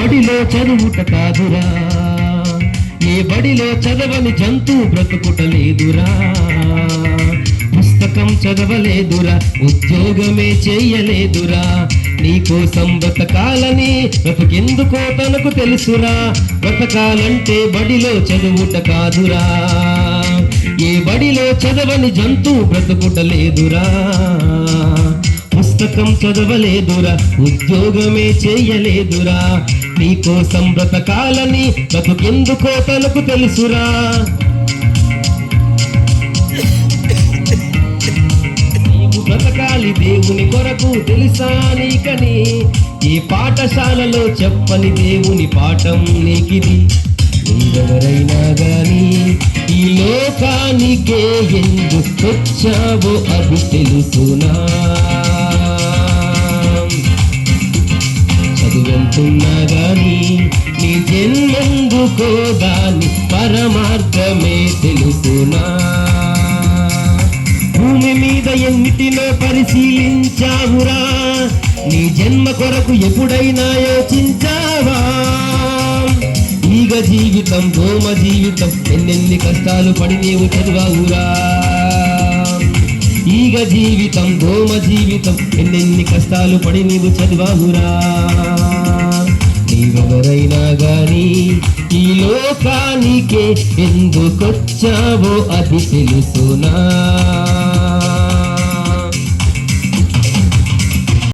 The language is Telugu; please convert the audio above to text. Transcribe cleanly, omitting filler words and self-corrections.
బడిలో చదువుట కాదురా, ఏ బడిలో చదవని జంతువు బ్రతుకుటలేదురా. పుస్తకం చదవలేదురా, ఉద్యోగమే చెయ్యలేదురా. నీకోసం బ్రతకాలని బ్రతుకెందుకో తనకు తెలుసురా. బ్రతకాలంటే బడిలో చదువుట కాదురా, ఏ బడిలో చదవని జంతువు బ్రతుకుటలేదురా. పుస్తకం చదవలేదురా, ఉద్యోగమే చెయ్యలేదురా. నీకోసం బ్రతకాలని బ్రతుకెందుకో తనకు తెలుసురా. నీవు బ్రతకాలి దేవుని కొరకు తెలుసా నీకని, ఈ పాఠశాలలో చెప్పని దేవుని పాఠం నీకిది. నీవెవరైనా గాని ఈ లోకానికే ఎందుకొచ్చావో అది తెలుసునా. చదువెంతున్నా గాని నీ జన్మెందుకో దాని పరమార్థమే తెలుసునా. భూమి మీద ఎన్నిటిలో పరిశీలించావురా, నీ జన్మ కొరకు ఎప్పుడైనా యోచించావా. ఈగ జీవితం దోమ జీవితం ఎన్నెన్ని కష్టాలు పడి నీవు చదివావురా. ఈగ జీవితం దోమ జీవితం ఎన్నెన్ని కష్టాలు పడి నీవు చదివావురా. నీవెవరైనా గాని ఈ లోకానికే ఎందుకొచ్చావో అది తెలుసునా.